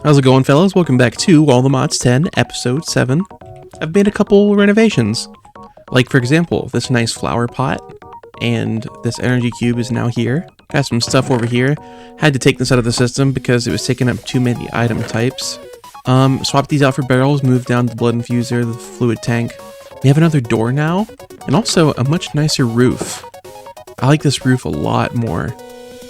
How's it going, fellas? Welcome back to All the Mods 10, Episode 7. I've made a couple renovations. Like, for example, this nice flower pot, and this energy cube is now here. Got some stuff over here. Had to take this out of the system because it was taking up too many item types. Swapped these out for barrels, moved down the blood infuser, the fluid tank. We have another door now, and also a much nicer roof. I like this roof a lot more.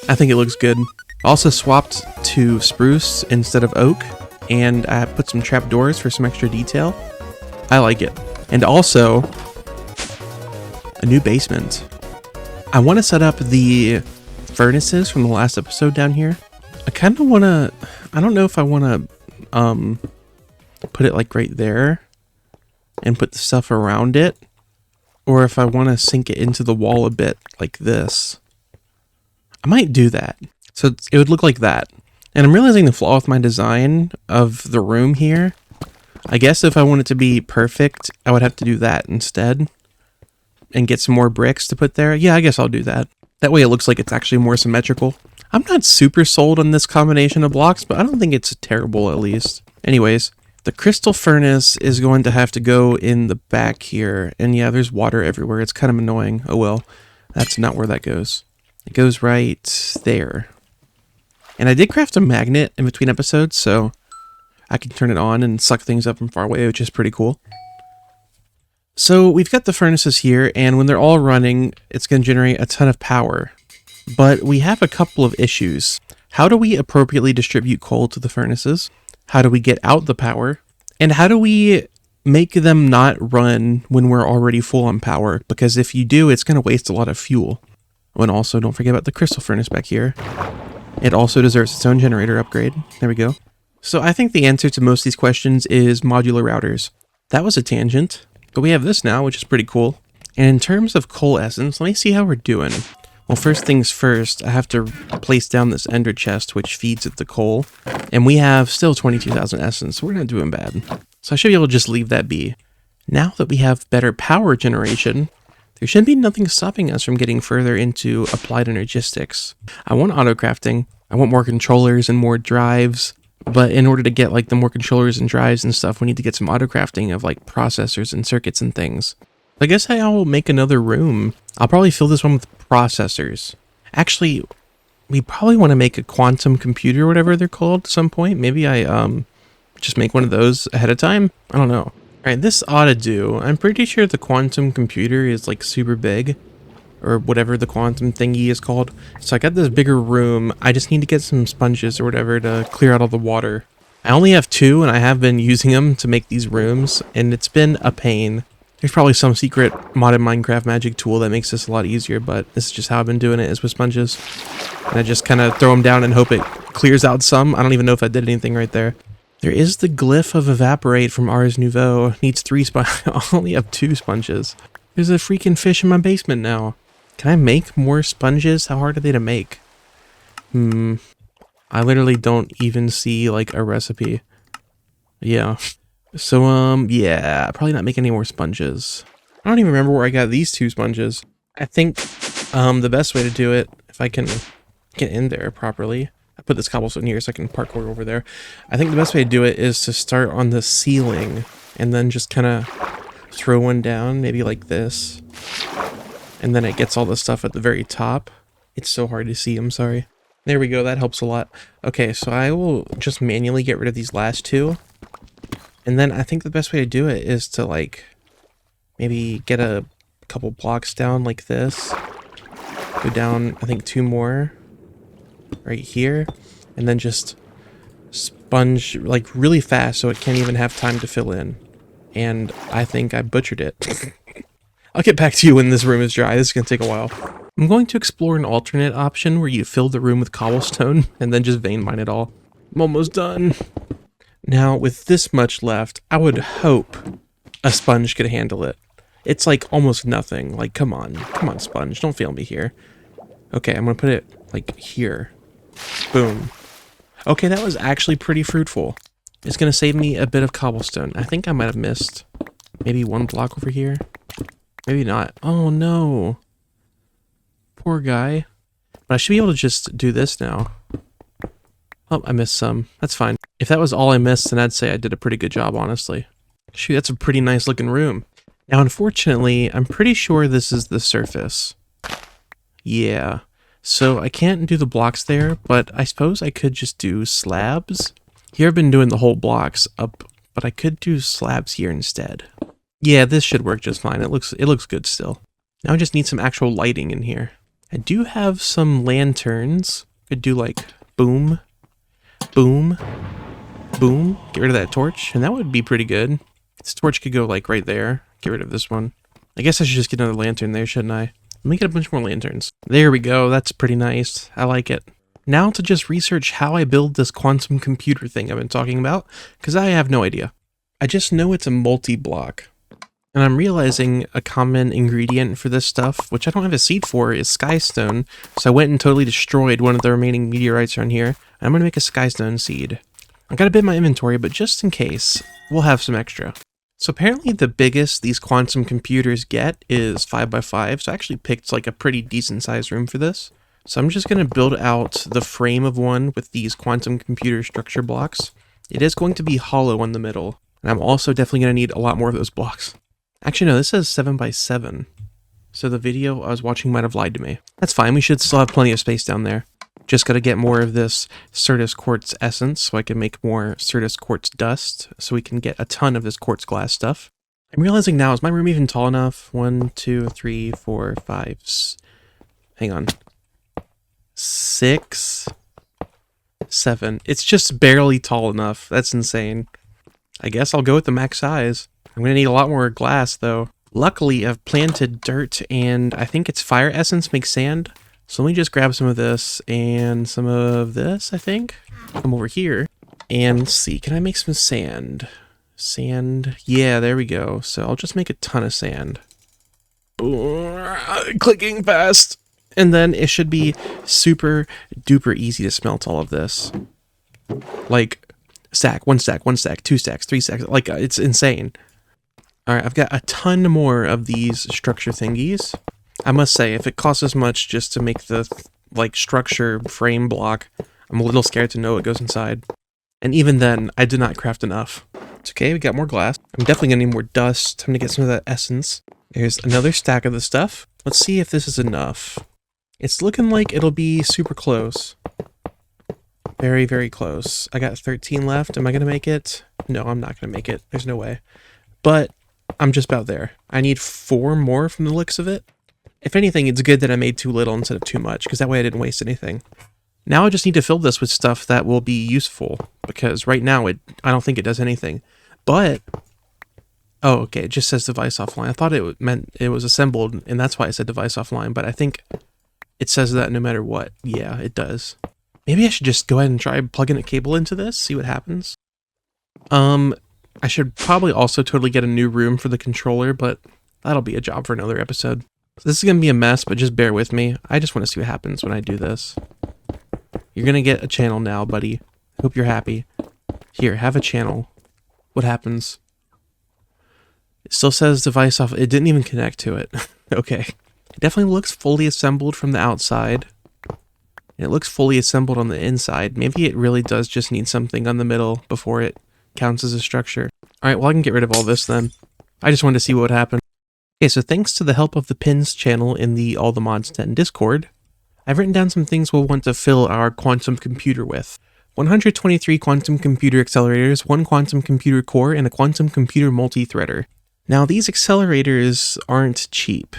I think it looks good. Also swapped to spruce instead of oak, and I put some trapdoors for some extra detail. I like it. And also, a new basement. I want to set up the furnaces from the last episode down here. I kind of want to, I don't know if I want to put it like right there and put the stuff around it, or if I want to sink it into the wall a bit like this. I might do that. So it would look like that. And I'm realizing the flaw with my design of the room here. I guess if I want it to be perfect, I would have to do that instead. And get some more bricks to put there. Yeah, I guess I'll do that. That way it looks like it's actually more symmetrical. I'm not super sold on this combination of blocks, but I don't think it's terrible at least. Anyways, the crystal furnace is going to have to go in the back here. And yeah, there's water everywhere. It's kind of annoying. Oh well, that's not where that goes. It goes right there. And I did craft a magnet in between episodes, so I can turn it on and suck things up from far away, which is pretty cool. So we've got the furnaces here, and when they're all running, it's going to generate a ton of power. But we have a couple of issues. How do we appropriately distribute coal to the furnaces? How do we get out the power? And how do we make them not run when we're already full on power? Because if you do, it's going to waste a lot of fuel. Oh, and also, don't forget about the crystal furnace back here. It also deserves its own generator upgrade. There we go. So I think the answer to most of these questions is modular routers. That was a tangent, but we have this now, which is pretty cool. And in terms of coal essence, let me see how we're doing. Well, first things first, I have to place down this ender chest, which feeds it the coal. And we have still 22,000 essence, so we're not doing bad. So I should be able to just leave that be. Now that we have better power generation, there should be nothing stopping us from getting further into applied energistics. I want auto-crafting. I want more controllers and more drives. But in order to get like the more controllers and drives and stuff, we need to get some auto-crafting of like processors and circuits and things. I guess I'll make another room. I'll probably fill this one with processors. Actually, we probably want to make a quantum computer or whatever they're called at some point. Maybe I just make one of those ahead of time. I don't know. Alright, this ought to do. I'm pretty sure the quantum computer is like super big, or whatever the quantum thingy is called. So I got this bigger room. I just need to get some sponges or whatever to clear out all the water. I only have 2, and I have been using them to make these rooms, and it's been a pain. There's probably some secret modded Minecraft magic tool that makes this a lot easier, but this is just how I've been doing it, is with sponges. And I just kind of throw them down and hope it clears out some. I don't even know if I did anything right there. There is the glyph of evaporate from Ars Nouveau. Needs 3 sponges. I only have 2 sponges. There's a freaking fish in my basement now. Can I make more sponges? How hard are they to make? I literally don't even see like a recipe. Yeah. So yeah, probably not making any more sponges. I don't even remember where I got these 2 sponges. I think the best way to do it, if I can get in there properly. I put this cobblestone here so I can parkour over there. I think the best way to do it is to start on the ceiling and then just kind of throw one down, maybe like this. And then it gets all the stuff at the very top. It's so hard to see, I'm sorry. There we go, that helps a lot. Okay, so I will just manually get rid of these last 2. And then I think the best way to do it is to like, maybe get a couple blocks down like this. Go down, I think 2 more. Right here, and then just sponge like really fast so it can't even have time to fill in. And I think I butchered it. I'll get back to you when this room is dry. This is gonna take a while. I'm going to explore an alternate option where you fill the room with cobblestone and then just vein mine it all. I'm almost done. Now with this much left, I would hope a sponge could handle it. It's like almost nothing. Like come on sponge, don't fail me here. Okay, I'm gonna put it like here. Boom. Okay, that was actually pretty fruitful. It's going to save me a bit of cobblestone. I think I might have missed maybe 1 block over here. Maybe not. Oh, no. Poor guy. But I should be able to just do this now. Oh, I missed some. That's fine. If that was all I missed, then I'd say I did a pretty good job, honestly. Shoot, that's a pretty nice looking room. Now, unfortunately, I'm pretty sure this is the surface. Yeah. So I can't do the blocks there, but I suppose I could just do slabs. Here I've been doing the whole blocks up, but I could do slabs here instead. Yeah, this should work just fine. It looks good still. Now I just need some actual lighting in here. I do have some lanterns. Could do like boom, boom, boom. Get rid of that torch, and that would be pretty good. This torch could go like right there. Get rid of this one. I guess I should just get another lantern there, shouldn't I? Let me get a bunch more lanterns. There we go. That's pretty nice. I like it. Now to just research how I build this quantum computer thing I've been talking about, because I have no idea. I just know it's a multi-block. And I'm realizing a common ingredient for this stuff, which I don't have a seed for, is skystone. So I went and totally destroyed one of the remaining meteorites around here. And I'm going to make a skystone seed. I got a bit in my inventory, but just in case, we'll have some extra. So apparently the biggest these quantum computers get is 5x5. So I actually picked like a pretty decent sized room for this. So I'm just going to build out the frame of one with these quantum computer structure blocks. It is going to be hollow in the middle. And I'm also definitely going to need a lot more of those blocks. Actually, no, this says 7x7. So the video I was watching might have lied to me. That's fine. We should still have plenty of space down there. Just got to get more of this Certus quartz essence so I can make more Certus quartz dust so we can get a ton of this quartz glass stuff. I'm realizing now, is my room even tall enough? 1, 2, 3, 4, 5, hang on. 6, 7. It's just barely tall enough. That's insane. I guess I'll go with the max size. I'm going to need a lot more glass though. Luckily, I've planted dirt and I think it's fire essence makes sand. So let me just grab some of this and some of this, I think. Come over here and see, can I make some sand? Sand, yeah, there we go. So I'll just make a ton of sand. Clicking fast. And then it should be super duper easy to smelt all of this. Like stack, one stack, 2 stacks, 3 stacks, like it's insane. All right, I've got a ton more of these structure thingies. I must say, if it costs as much just to make the, like, structure frame block, I'm a little scared to know what goes inside. And even then, I did not craft enough. It's okay, we got more glass. I'm definitely gonna need more dust. I'm gonna get some of that essence. There's another stack of the stuff. Let's see if this is enough. It's looking like it'll be super close. Very, very close. I got 13 left. Am I gonna make it? No, I'm not gonna make it. There's no way. But I'm just about there. I need 4 more from the looks of it. If anything, it's good that I made too little instead of too much, because that way I didn't waste anything. Now I just need to fill this with stuff that will be useful, because right now I don't think it does anything. But, oh, okay, it just says device offline. I thought it meant it was assembled, and that's why I said device offline, but I think it says that no matter what. Yeah, it does. Maybe I should just go ahead and try plugging a cable into this, see what happens. I should probably also totally get a new room for the controller, but that'll be a job for another episode. So this is going to be a mess, but just bear with me. I just want to see what happens when I do this. You're going to get a channel now, buddy. Hope you're happy. Here, have a channel. What happens? It still says device off. It didn't even connect to it. Okay. It definitely looks fully assembled from the outside. And it looks fully assembled on the inside. Maybe it really does just need something on the middle before it counts as a structure. Alright, well I can get rid of all this then. I just wanted to see what would happen. Okay, so thanks to the help of the Pins channel in the All the Mods 10 Discord, I've written down some things we'll want to fill our quantum computer with. 123 quantum computer accelerators, 1 quantum computer core, and a quantum computer multi-threader. Now these accelerators aren't cheap,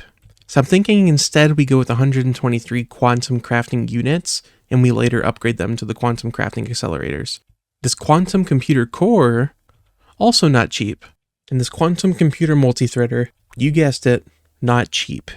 so I'm thinking instead we go with 123 quantum crafting units, and we later upgrade them to the quantum crafting accelerators. This quantum computer core, also not cheap, and this quantum computer multi-threader, you guessed it, not cheap.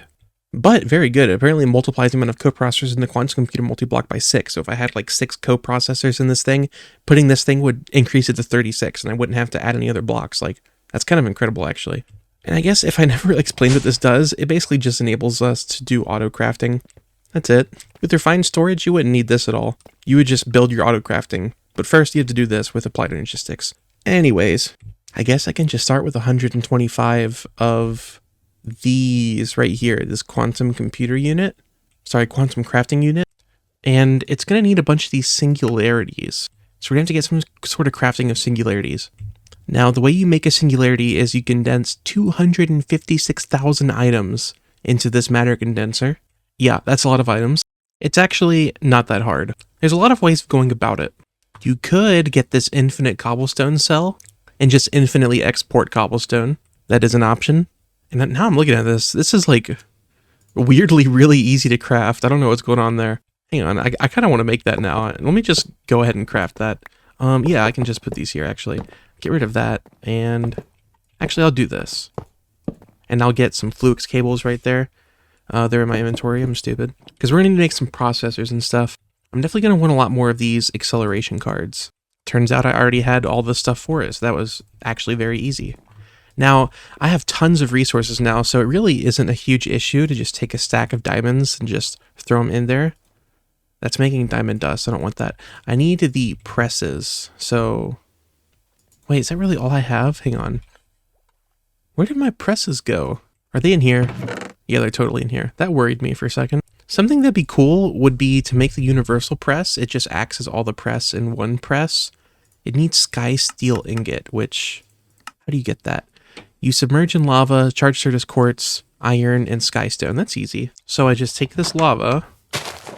But very good. It apparently multiplies the amount of coprocessors in the quantum computer multi-block by 6. So if I had like 6 coprocessors in this thing, putting this thing would increase it to 36, and I wouldn't have to add any other blocks. Like, that's kind of incredible, actually. And I guess if I never explained what this does, it basically just enables us to do auto crafting. That's it. With refined storage, you wouldn't need this at all. You would just build your auto crafting. But first, you have to do this with applied energy sticks. Anyways, I guess I can just start with 125 of these right here, this quantum computer unit. Sorry, quantum crafting unit. And it's going to need a bunch of these singularities. So we're going to have to get some sort of crafting of singularities. Now, the way you make a singularity is you condense 256,000 items into this matter condenser. Yeah, that's a lot of items. It's actually not that hard. There's a lot of ways of going about it. You could get this infinite cobblestone cell and just infinitely export cobblestone. That is an option. And now I'm looking at this. This is like weirdly really easy to craft. I don't know what's going on there. Hang on, I kind of want to make that now. Let me just go ahead and craft that. Yeah, I can just put these here actually. Get rid of that, and actually I'll do this. And I'll get some Fluix cables right there. They're in my inventory. I'm stupid. Because we're going to need to make some processors and stuff. I'm definitely going to want a lot more of these acceleration cards. Turns out I already had all the stuff for it, so that was actually very easy. Now, I have tons of resources now, so it really isn't a huge issue to just take a stack of diamonds and just throw them in there. That's making diamond dust. I don't want that. I need the presses. So, wait, is that really all I have? Hang on. Where did my presses go? Are they in here? Yeah, they're totally in here. That worried me for a second. Something that'd be cool would be to make the universal press. It just acts as all the press in one press. It needs sky steel ingot, which, how do you get that? You submerge in lava, charge Certus quartz, iron, and sky stone. That's easy. So I just take this lava,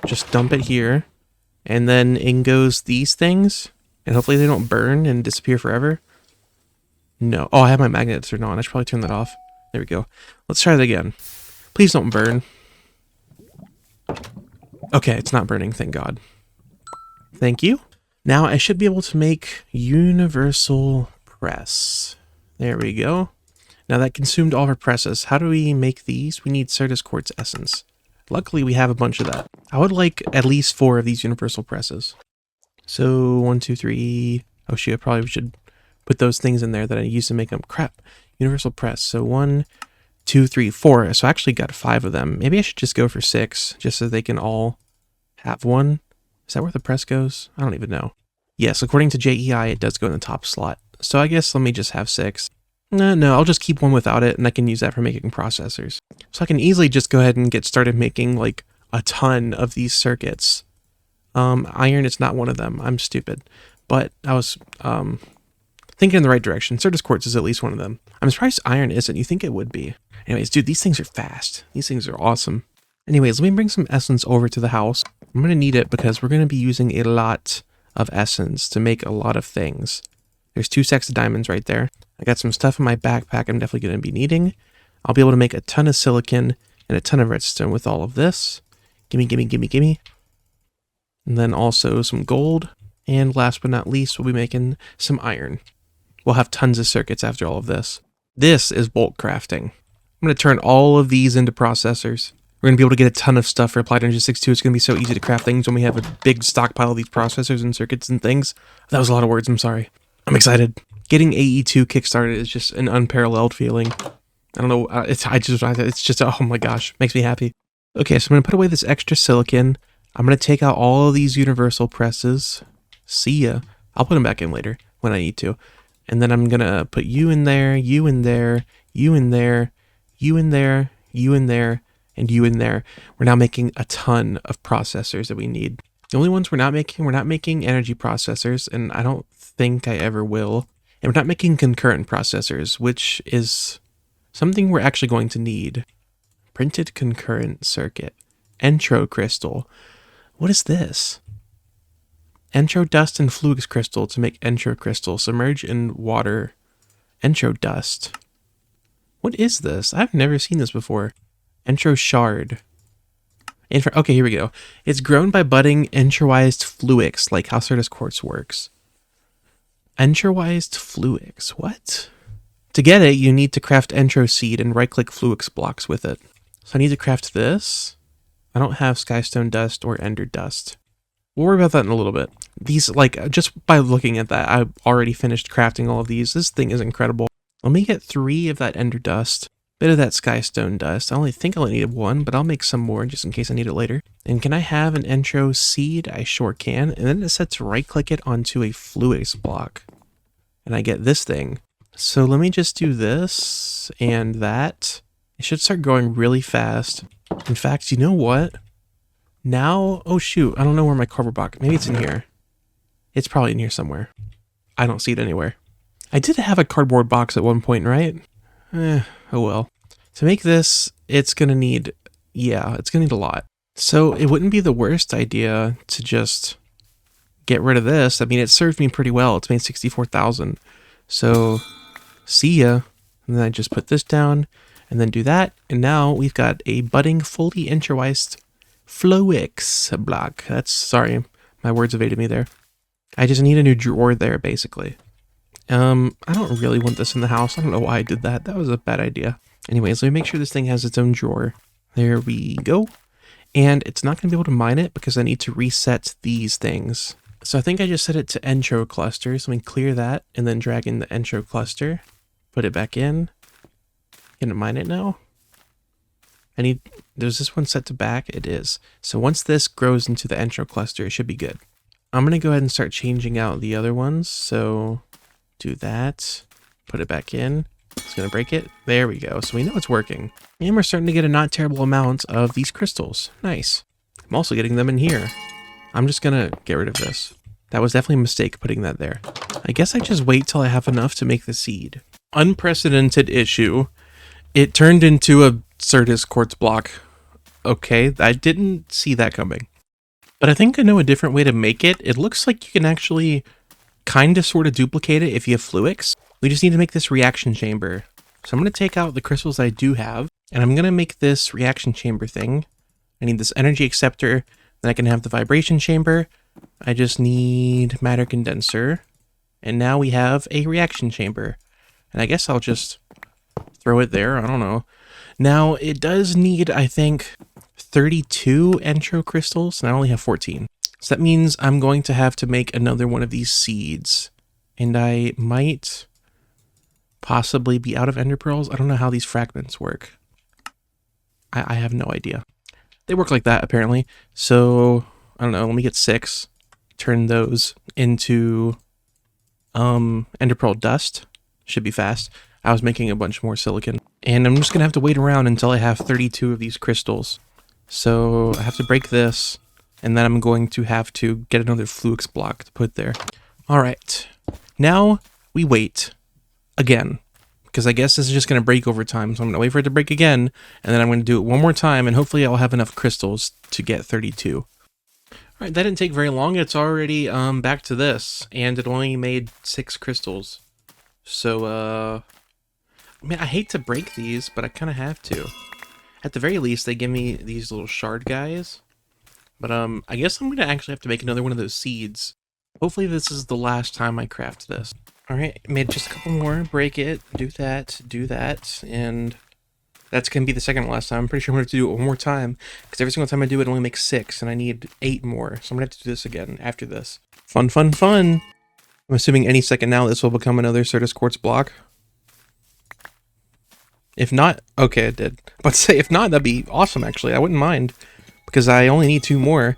just dump it here, and then in goes these things, and hopefully they don't burn and disappear forever. No. Oh, I have my magnets turned on. I should probably turn that off. There we go. Let's try that again. Please don't burn. Okay, it's not burning, thank God. Thank you. Now I should be able to make universal press. There we go. Now that consumed all of our presses. How do we make these? We need Certus quartz essence. Luckily we have a bunch of that. I would like at least 4 of these universal presses. So 1, 2, 3. Oh shoot, I probably should put those things in there that I used to make them. Crap. Universal press. So 1, 2, 3, 4. So I actually got 5 of them. Maybe I should just go for 6, just so they can all have one. Is that where the press goes? I don't even know. Yes, according to JEI, it does go in the top slot. So I guess let me just have 6. No, I'll just keep one without it, and I can use that for making processors. So I can easily just go ahead and get started making, like, a ton of these circuits. Iron is not one of them. I'm stupid. But I was, thinking in the right direction. Certus quartz is at least one of them. I'm surprised iron isn't. You think it would be. Anyways, dude, these things are fast. These things are awesome. Anyways, let me bring some essence over to the house. I'm going to need it because we're going to be using a lot of essence to make a lot of things. There's 2 sacks of diamonds right there. I got some stuff in my backpack I'm definitely going to be needing. I'll be able to make a ton of silicon and a ton of redstone with all of this. Gimme, gimme, gimme, gimme. And then also some gold. And last but not least, we'll be making some iron. We'll have tons of circuits after all of this. This is bulk crafting. I'm going to turn all of these into processors. We're going to be able to get a ton of stuff for Applied Energy 6.2. It's going to be so easy to craft things when we have a big stockpile of these processors and circuits and things. That was a lot of words, I'm sorry. I'm excited. Getting AE2 kickstarted is just an unparalleled feeling. I don't know, it's just, oh my gosh, makes me happy. Okay, so I'm going to put away this extra silicon. I'm going to take out all of these universal presses. See ya. I'll put them back in later when I need to. And then I'm going to put you in there, you in there, you in there, you in there, you in there, and you in there. We're now making a ton of processors that we need. The only ones we're not making energy processors, and I don't think I ever will. And we're not making concurrent processors, which is something we're actually going to need. Printed concurrent circuit. Entro crystal. What is this? Entro dust and Fluix crystal to make entro crystal. Submerge in water. Entro dust. What is this? I've never seen this before. Entro shard. Okay, here we go. It's grown by budding entroized Fluix, like how Certus quartz works. Entroized Fluix. What? To get it, you need to craft entro seed and right-click Fluix blocks with it. So I need to craft this. I don't have skystone dust or ender dust. We'll worry about that in a little bit. These, like, just by looking at that, I've already finished crafting all of these. This thing is incredible. Let me get 3 of that ender dust. Bit of that skystone dust. I only think I only needed 1, but I'll make some more just in case I need it later. And can I have an entro seed? I sure can. And then it said to right-click it onto a Fluix block. And I get this thing. So let me just do this and that. It should start going really fast. In fact, you know what? Now, oh shoot, I don't know where my cardboard box, maybe it's in here. It's probably in here somewhere. I don't see it anywhere. I did have a cardboard box at one point, right? Oh well. To make this, it's gonna need, it's gonna need a lot. So it wouldn't be the worst idea to just get rid of this. I mean, it served me pretty well. It's made 64,000. So, see ya. And then I just put this down and then do that. And now we've got a budding, fully introiced Floix block. Sorry, my words evaded me there. I just need a new drawer there, basically. I don't really want this in the house. I don't know why I did that. That was a bad idea. Anyways, let me make sure this thing has its own drawer. There we go. And it's not going to be able to mine it because I need to reset these things. So I think I just set it to entro cluster. So let me clear that and then drag in the entro cluster. Put it back in. Gonna mine it now. There's this one set to back? It is. So once this grows into the entro cluster, it should be good. I'm going to go ahead and start changing out the other ones. So do that. Put it back in. It's going to break it. There we go. So we know it's working. And we're starting to get a not terrible amount of these crystals. Nice. I'm also getting them in here. I'm just going to get rid of this. That was definitely a mistake putting that there. I guess I just wait till I have enough to make the seed. Unprecedented issue. It turned into a Certus quartz block. Okay, I didn't see that coming. But I think I know a different way to make it. It looks like you can actually kind of sort of duplicate it if you have Fluix. We just need to make this reaction chamber. So I'm going to take out the crystals I do have, and I'm going to make this reaction chamber thing. I need this energy acceptor, then I can have the vibration chamber. I just need matter condenser, and now we have a reaction chamber. And I guess I'll just throw it there, I don't know. Now, it does need, I think, 32 entro crystals, and I only have 14. So that means I'm going to have to make another one of these seeds. And I might possibly be out of ender pearls. I don't know how these fragments work. I have no idea. They work like that, apparently. So, I don't know, let me get 6. Turn those into ender pearl dust. Should be fast. I was making a bunch more silicon. And I'm just going to have to wait around until I have 32 of these crystals. So I have to break this, and then I'm going to have to get another Fluix block to put there. All right. Now we wait again, because I guess this is just going to break over time. So I'm going to wait for it to break again, and then I'm going to do it one more time, and hopefully I'll have enough crystals to get 32. All right, that didn't take very long. It's already back to this, and it only made 6 crystals. So, I mean, I hate to break these, but I kind of have to. At the very least, they give me these little shard guys. But, I guess I'm going to actually have to make another one of those seeds. Hopefully this is the last time I craft this. Alright, made just a couple more. Break it, do that, and that's going to be the second and last time. I'm pretty sure I'm going to have to do it one more time, because every single time I do it, it only makes 6, and I need 8 more. So I'm going to have to do this again after this. Fun, fun, fun! I'm assuming any second now this will become another Certus quartz block. If not, okay, it did. But say if not, that'd be awesome, actually. I wouldn't mind, because I only need 2 more.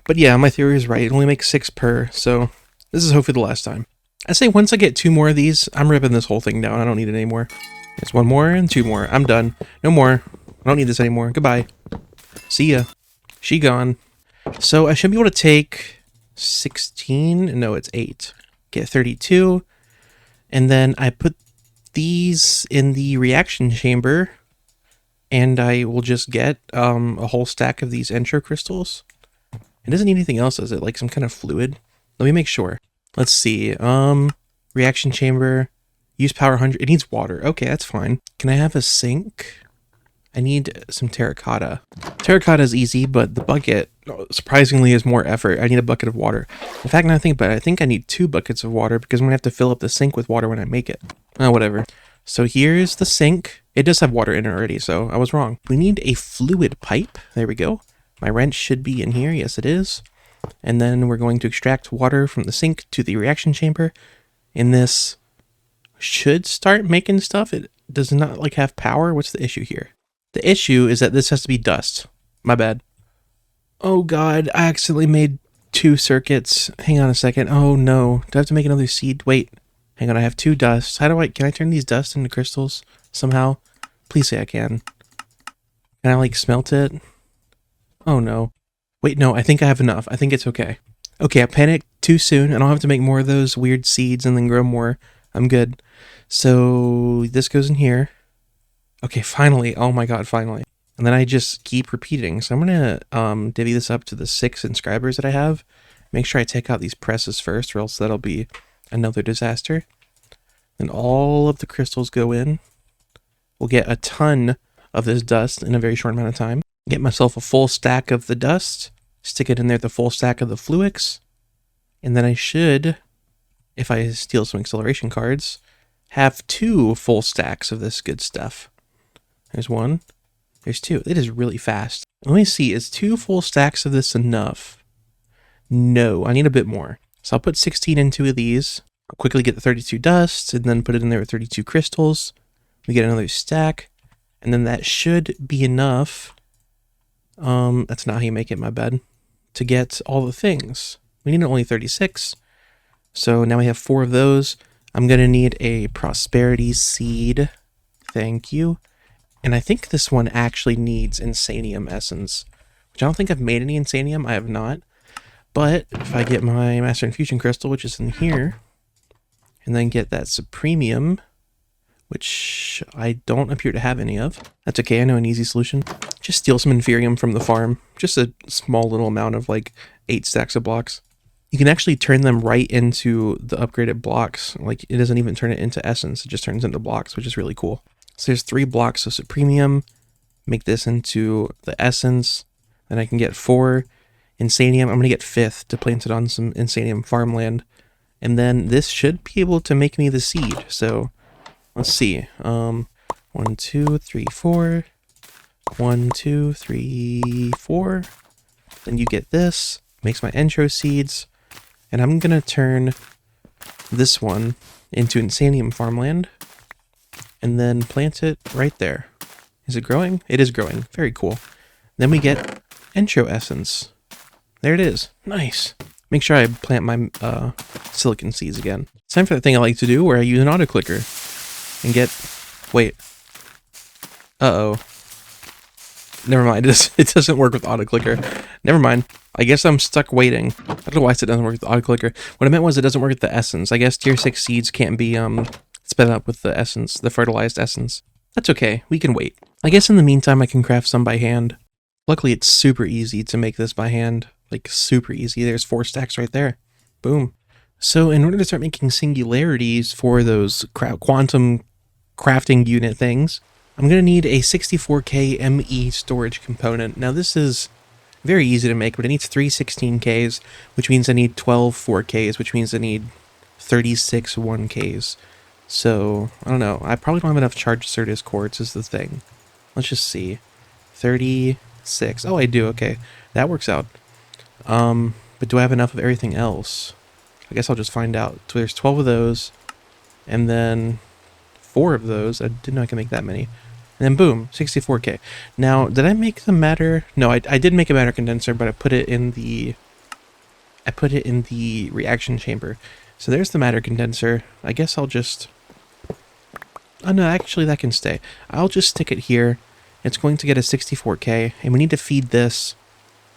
But yeah, my theory is right. It only makes 6 per, so this is hopefully the last time. I say once I get 2 more of these, I'm ripping this whole thing down. I don't need it anymore. It's 1 more and 2 more. I'm done. No more. I don't need this anymore. Goodbye. See ya. She gone. So I should be able to take 16. No, it's 8. Get 32. And then I put these in the reaction chamber, and I will just get a whole stack of these entro crystals. It doesn't need anything else, does it? Like some kind of fluid? Let me make sure. Let's see. Reaction chamber. Use power 100. It needs water. Okay, that's fine. Can I have a sink? I need some terracotta. Terracotta is easy, but the bucket, surprisingly, is more effort. I need a bucket of water. In fact, now I think about it, I think I need 2 buckets of water because I'm going to have to fill up the sink with water when I make it. Oh, whatever. So here's the sink. It does have water in it already, so I was wrong. We need a fluid pipe. There we go. My wrench should be in here. Yes, it is. And then we're going to extract water from the sink to the reaction chamber. And this should start making stuff. It does not like have power. What's the issue here? The issue is that this has to be dust. My bad. Oh god, I accidentally made 2 circuits. Hang on a second. Oh no. Do I have to make another seed? Wait. Hang on, I have 2 dusts. Can I turn these dust into crystals somehow? Please say I can. Can I like smelt it? Oh no. Wait, no, I think I have enough. I think it's okay. Okay, I panicked too soon. I don't have to make more of those weird seeds and then grow more. I'm good. So this goes in here. Okay, finally. Oh my god, finally. And then I just keep repeating. So I'm going to divvy this up to the 6 inscribers that I have. Make sure I take out these presses first, or else that'll be another disaster. Then all of the crystals go in. We'll get a ton of this dust in a very short amount of time. Get myself a full stack of the dust. Stick it in there, the full stack of the fluix. And then I should, if I steal some acceleration cards, have 2 full stacks of this good stuff. There's 1. There's 2. It is really fast. Let me see, is 2 full stacks of this enough? No, I need a bit more. So I'll put 16 in 2 of these. I'll quickly get the 32 dust, and then put it in there with 32 crystals. We get another stack, and then that should be enough. That's not how you make it, my bad. To get all the things. We need only 36. So now we have 4 of those. I'm going to need a prosperity seed. Thank you. And I think this one actually needs insanium essence, which I don't think I've made any insanium. I have not. But if I get my master infusion crystal, which is in here, and then get that supremium, which I don't appear to have any of. That's okay, I know an easy solution. Just steal some inferium from the farm. Just a small little amount of like 8 stacks of blocks. You can actually turn them right into the upgraded blocks. Like, it doesn't even turn it into essence, it just turns into blocks, which is really cool. So there's 3 blocks of supremium. Make this into the essence. Then I can get 4 insanium. I'm going to get 5th to plant it on some insanium farmland. And then this should be able to make me the seed. So let's see. 1, 2, 3, 4. 1, 2, 3, 4. Then you get this. Makes my entro seeds. And I'm going to turn this one into insanium farmland. And then plant it right there. Is it growing? It is growing. Very cool. Then we get entro essence. There it is. Nice. Make sure I plant my silicon seeds again. It's time for that thing I like to do where I use an auto clicker and get... Wait. Uh-oh. Never mind. It doesn't work with auto clicker. Never mind. I guess I'm stuck waiting. I don't know why I said it doesn't work with auto clicker. What I meant was it doesn't work with the essence. I guess tier 6 seeds can't be sped up with the essence, the fertilized essence. That's okay. We can wait. I guess in the meantime I can craft some by hand. Luckily it's super easy to make this by hand. Like, super easy. There's 4 stacks right there. Boom. So in order to start making singularities for those quantum crafting unit things, I'm going to need a 64K ME storage component. Now this is very easy to make, but it needs 3 16Ks, which means I need 12 4Ks, which means I need 36 1Ks. So, I don't know. I probably don't have enough charged Certus quartz is the thing. Let's just see. 36. Oh, I do. Okay. That works out. But do I have enough of everything else? I guess I'll just find out. So there's 12 of those, and then 4 of those. I didn't know I could make that many. And then boom, 64K. Now, did I make the matter? No, I did make a matter condenser, but I put it in the reaction chamber. So there's the matter condenser. I guess I'll just... Oh no, actually that can stay. I'll just stick it here. It's going to get a 64K, and we need to feed this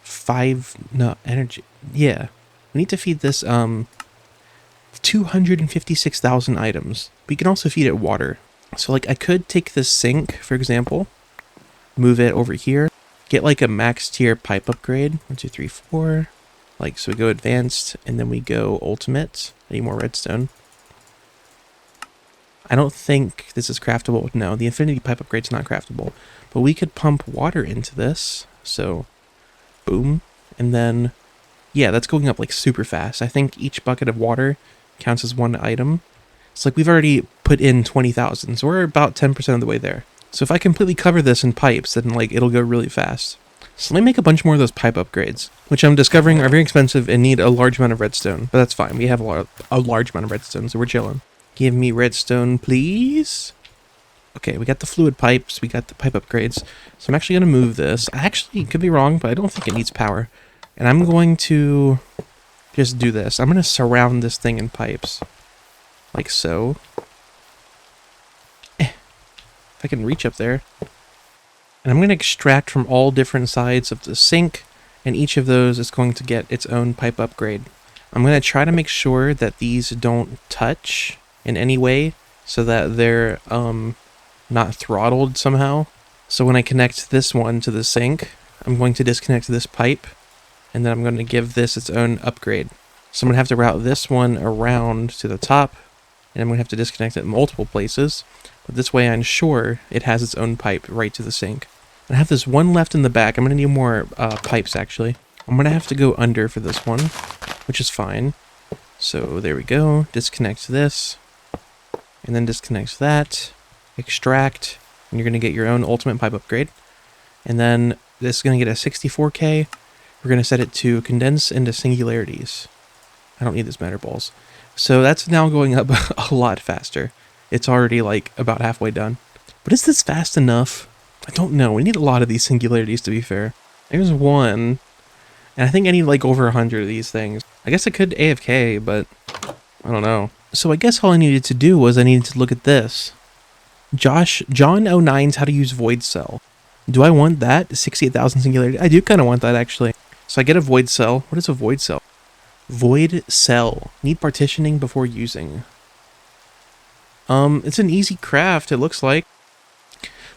5... No, energy... Yeah. We need to feed this, 256,000 items. We can also feed it water. So, like, I could take this sink, for example, move it over here, get, like, a max tier pipe upgrade. 1, 2, 3, 4. Like, so we go advanced, and then we go ultimate. I need more redstone. I don't think this is craftable. No, the infinity pipe upgrade's not craftable. But we could pump water into this. So, boom. And then, yeah, that's going up, like, super fast. I think each bucket of water counts as 1 item. It's like we've already put in 20,000, so we're about 10% of the way there. So if I completely cover this in pipes, then, like, it'll go really fast. So let me make a bunch more of those pipe upgrades, which I'm discovering are very expensive and need a large amount of redstone. But that's fine. We have a large amount of redstone, so we're chilling. Give me redstone, please. Okay, we got the fluid pipes. We got the pipe upgrades. So I'm actually going to move this. I actually could be wrong, but I don't think it needs power. And I'm going to just do this. I'm going to surround this thing in pipes. Like so. If I can reach up there. And I'm going to extract from all different sides of the sink and each of those is going to get its own pipe upgrade. I'm going to try to make sure that these don't touch in any way so that they're not throttled somehow. So when I connect this one to the sink, I'm going to disconnect this pipe, and then I'm going to give this its own upgrade. So I'm going to have to route this one around to the top, and I'm going to have to disconnect it in multiple places. But this way I ensure it has its own pipe right to the sink. I have this one left in the back. I'm going to need more pipes, actually. I'm going to have to go under for this one, which is fine. So there we go. Disconnect this, and then disconnect that. Extract, and you're going to get your own ultimate pipe upgrade. And then this is going to get a 64K. We're going to set it to condense into singularities. I don't need those matter balls. So that's now going up a lot faster. It's already like about halfway done. But is this fast enough? I don't know. We need a lot of these singularities, to be fair. There's one, and I think I need like over 100 of these things. I guess I could AFK, but I don't know. So I guess all I needed to do was I needed to look at this. John09's how to use void cell. Do I want that? 68,000 singularity. I do kind of want that, actually. So I get a void cell. What is a void cell? Void cell. Need partitioning before using. It's an easy craft, it looks like.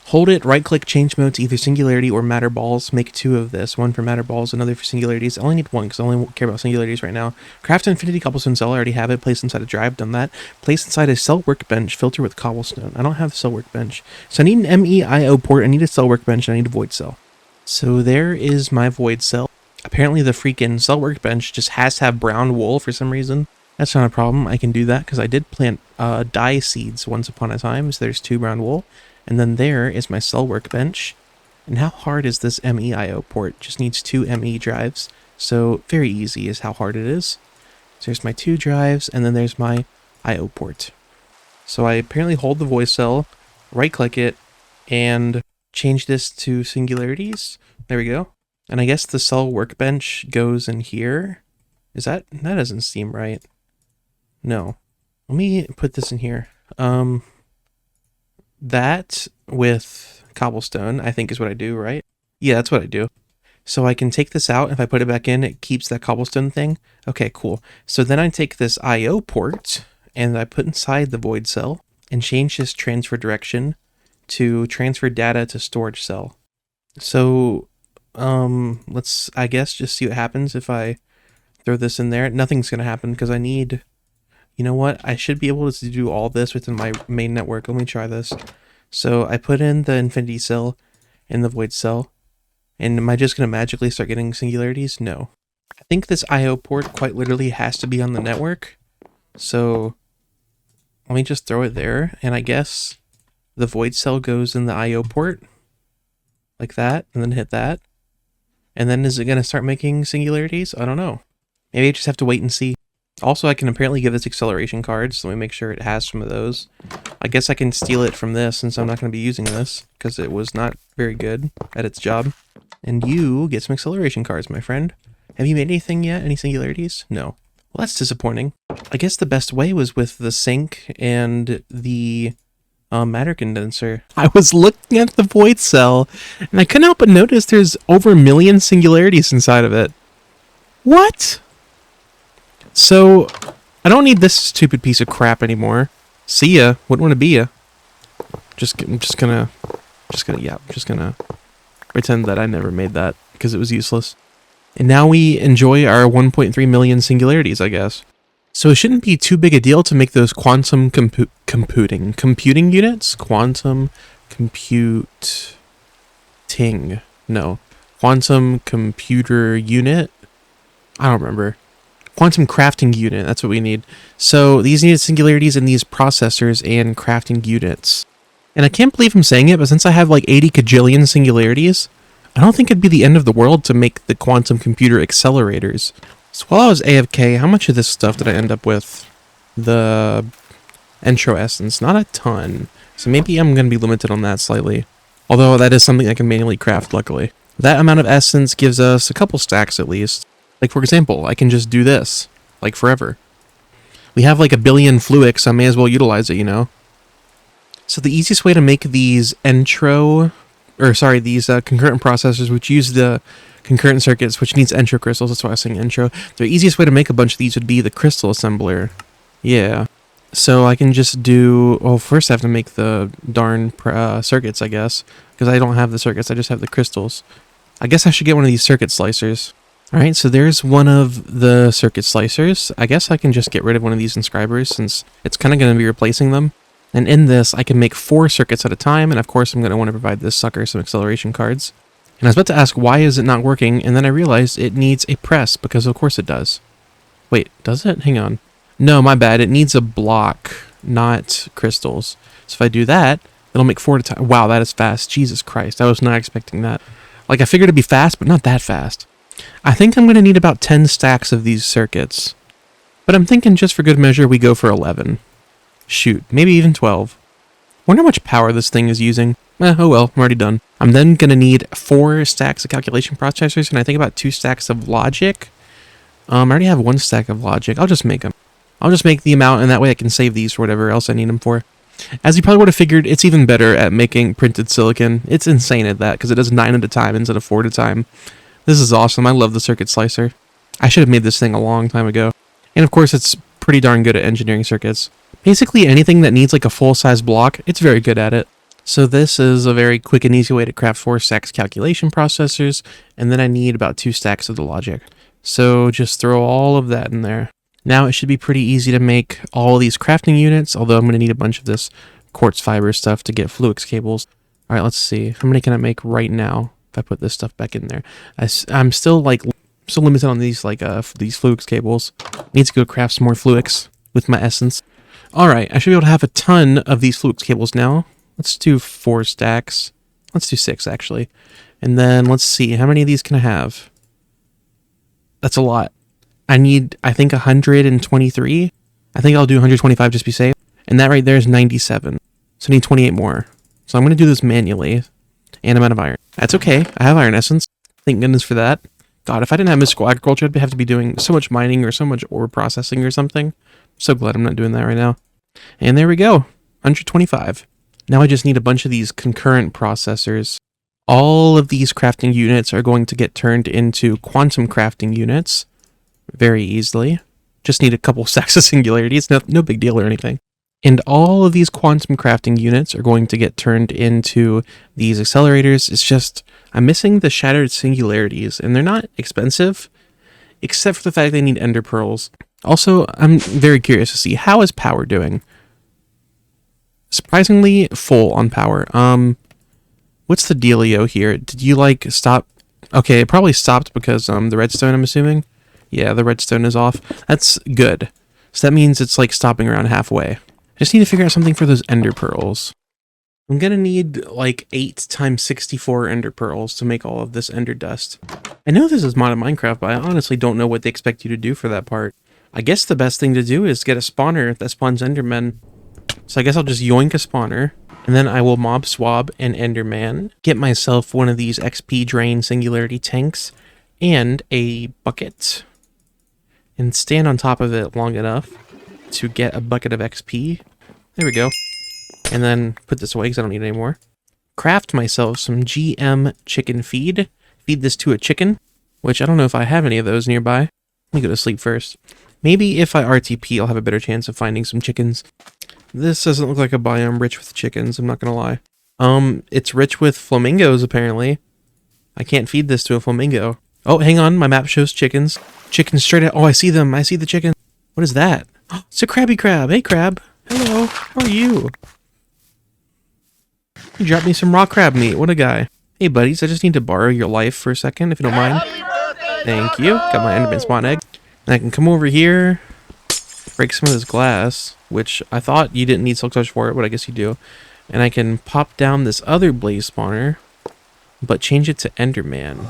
Hold it, right-click, change mode to either singularity or matter balls. Make 2 of this. 1 for matter balls, another for singularities. I only need 1 because I only care about singularities right now. Craft infinity cobblestone cell. I already have it. Place inside a drive. Done that. Place inside a cell workbench. Filter with cobblestone. I don't have the cell workbench. So I need an MEIO port. I need a cell workbench. And I need a void cell. So there is my void cell. Apparently the freaking cell workbench just has to have brown wool for some reason. That's not a problem. I can do that because I did plant dye seeds once upon a time. So there's 2 brown wool. And then there is my cell workbench. And how hard is this MEIO port? Just needs 2 ME drives. So very easy is how hard it is. So there's my 2 drives, and then there's my IO port. So I apparently hold the voice cell, right click it, and change this to singularities. There we go. And I guess the cell workbench goes in here. That doesn't seem right. No. Let me put this in here. That with cobblestone, I think is what I do, right? Yeah, that's what I do. So I can take this out. If I put it back in, it keeps that cobblestone thing. Okay, cool. So then I take this IO port and I put inside the void cell and change this transfer direction to transfer data to storage cell. So let's, I guess, just see what happens if I throw this in there. Nothing's going to happen because I need... You know what? I should be able to do all this within my main network. Let me try this. So I put in the infinity cell and the void cell. And am I just going to magically start getting singularities? No. I think this IO port quite literally has to be on the network. So let me just throw it there. And I guess the void cell goes in the IO port. Like that. And then hit that. And then is it going to start making singularities? I don't know. Maybe I just have to wait and see. Also, I can apparently give this acceleration cards, so let me make sure it has some of those. I guess I can steal it from this since I'm not going to be using this, because it was not very good at its job. And you get some acceleration cards, my friend. Have you made anything yet? Any singularities? No. Well, that's disappointing. I guess the best way was with the sink and the matter condenser. I was looking at the void cell, and I couldn't help but notice there's over 1 million singularities inside of it. What? So, I don't need this stupid piece of crap anymore. See ya. Wouldn't want to be ya. I'm just gonna pretend that I never made that because it was useless. And now we enjoy our 1.3 million singularities, I guess. So it shouldn't be too big a deal to make those quantum computing units. Quantum computing. No. Quantum computer unit. I don't remember. Quantum crafting unit, that's what we need. So these need singularities in these processors and crafting units. And I can't believe I'm saying it, but since I have like 80 kajillion singularities, I don't think it'd be the end of the world to make the quantum computer accelerators. So while I was AFK, how much of this stuff did I end up with? The entro essence, not a ton. So maybe I'm going to be limited on that slightly. Although that is something I can manually craft, luckily. That amount of essence gives us a couple stacks at least. Like, for example, I can just do this, like, forever. We have, like, 1 billion fluics, so I may as well utilize it, you know? So the easiest way to make these concurrent processors, which use the concurrent circuits, which needs entro crystals. That's why I was saying entro. The easiest way to make a bunch of these would be the crystal assembler. Yeah. So I can just do... Well, first I have to make the darn circuits, I guess. Because I don't have the circuits, I just have the crystals. I guess I should get one of these circuit slicers. Alright, so there's one of the circuit slicers. I guess I can just get rid of one of these inscribers since it's kind of going to be replacing them. And in this, I can make 4 circuits at a time, and of course I'm going to want to provide this sucker some acceleration cards. And I was about to ask, why is it not working? And then I realized it needs a press, because of course it does. Wait, does it? Hang on. No, my bad. It needs a block, not crystals. So if I do that, it'll make 4 at a time. Wow, that is fast. Jesus Christ, I was not expecting that. Like, I figured it'd be fast, but not that fast. I think I'm going to need about 10 stacks of these circuits. But I'm thinking just for good measure, we go for 11. Shoot, maybe even 12. Wonder how much power this thing is using. Oh well, I'm already done. I'm then going to need 4 stacks of calculation processors, and I think about 2 stacks of logic. I already have 1 stack of logic. I'll just make them. I'll just make the amount, and that way I can save these for whatever else I need them for. As you probably would have figured, it's even better at making printed silicon. It's insane at that, because it does 9 at a time instead of 4 at a time. This is awesome. I love the circuit slicer. I should have made this thing a long time ago. And of course, it's pretty darn good at engineering circuits. Basically, anything that needs like a full-size block, it's very good at it. So this is a very quick and easy way to craft 4 stacks calculation processors, and then I need about 2 stacks of the logic. So just throw all of that in there. Now it should be pretty easy to make all these crafting units, although I'm going to need a bunch of this quartz fiber stuff to get Fluix cables. Alright, let's see. How many can I make right now if I put this stuff back in there? I'm still limited on these these Fluix cables. Need to go craft some more Fluix with my essence. Alright, I should be able to have a ton of these Fluix cables now. Let's do 4 stacks. Let's do 6 actually. And then let's see, how many of these can I have? That's a lot. I need, I think, 123. I think I'll do 125 just to be safe. And that right there is 97. So I need 28 more. So I'm going to do this manually. And I'm out of iron. That's okay. I have iron essence. Thank goodness for that. God, if I didn't have mystical agriculture, I'd have to be doing so much mining or so much ore processing or something. I'm so glad I'm not doing that right now. And there we go. 125. Now I just need a bunch of these concurrent processors. All of these crafting units are going to get turned into quantum crafting units very easily. Just need a couple stacks of Singularity. It's no big deal or anything. And all of these quantum crafting units are going to get turned into these accelerators. It's just, I'm missing the shattered singularities, and they're not expensive, except for the fact they need ender pearls. Also, I'm very curious to see, how is power doing? Surprisingly full on power. What's the dealio here? Did you stop? Okay, it probably stopped because the redstone, I'm assuming. Yeah, the redstone is off. That's good. So that means it's stopping around halfway. I just need to figure out something for those ender pearls. I'm gonna need 8 times 64 ender pearls to make all of this ender dust. I know this is modded Minecraft, but I honestly don't know what they expect you to do for that part. I guess the best thing to do is get a spawner that spawns endermen. So I guess I'll just yoink a spawner, and then I will mob swab an enderman, get myself one of these XP drain singularity tanks, and a bucket, and stand on top of it long enough to get a bucket of XP. There we go. And then put this away because I don't need it anymore. Craft myself some GM chicken feed. Feed this to a chicken, which I don't know if I have any of those nearby. Let me go to sleep first. Maybe if I RTP, I'll have a better chance of finding some chickens. This doesn't look like a biome rich with chickens, I'm not gonna lie. It's rich with flamingos, apparently. I can't feed this to a flamingo. Oh, hang on, my map shows chickens. Chickens straight out. Oh, I see them. I see the chicken. What is that? Oh, it's a crabby crab. Hey, crab. Hello. How are you? You dropped me some raw crab meat. What a guy. Hey, buddies. I just need to borrow your life for a second, if you don't mind. Thank you. Got my Enderman spawn egg. And I can come over here, break some of this glass, which I thought you didn't need silk touch for it, but I guess you do. And I can pop down this other blaze spawner, but change it to Enderman.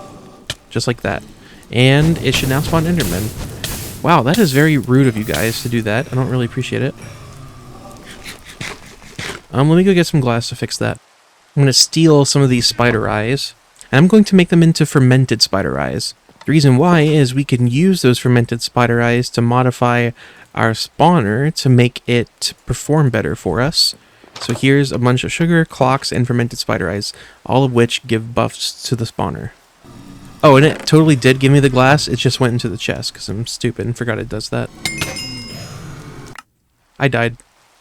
Just like that. And it should now spawn Enderman. Wow, that is very rude of you guys to do that. I don't really appreciate it. Let me go get some glass to fix that. I'm going to steal some of these spider eyes, and I'm going to make them into fermented spider eyes. The reason why is we can use those fermented spider eyes to modify our spawner to make it perform better for us. So here's a bunch of sugar, clocks, and fermented spider eyes, all of which give buffs to the spawner. Oh, and it totally did give me the glass. It just went into the chest because I'm stupid and forgot it does that. I died.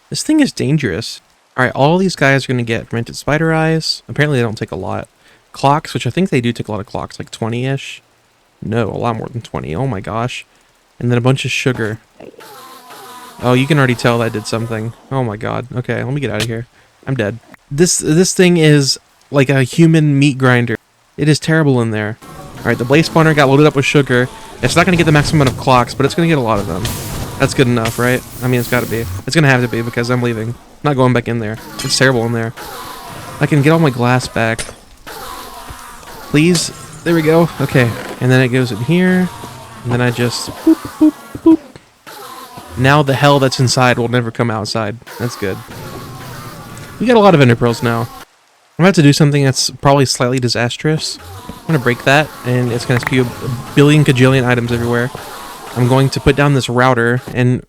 This thing is dangerous. Alright, all these guys are going to get fermented spider eyes. Apparently they don't take a lot. Clocks, which I think they do take a lot of clocks, like 20-ish. No, a lot more than 20. Oh my gosh. And then a bunch of sugar. Oh, you can already tell that did something. Oh my god. Okay, let me get out of here. I'm dead. This thing is like a human meat grinder. It is terrible in there. Alright, the blaze spawner got loaded up with sugar. It's not going to get the maximum amount of clocks, but it's going to get a lot of them. That's good enough, right? I mean, it's got to be. It's going to have to be because I'm leaving. I'm not going back in there. It's terrible in there. I can get all my glass back. Please. There we go. Okay. And then it goes in here. And then I just... boop, boop, boop. Now the hell that's inside will never come outside. That's good. We got a lot of ender pearls now. I'm about to do something that's probably slightly disastrous. I'm going to break that, and it's going to spew a billion kajillion items everywhere. I'm going to put down this router, and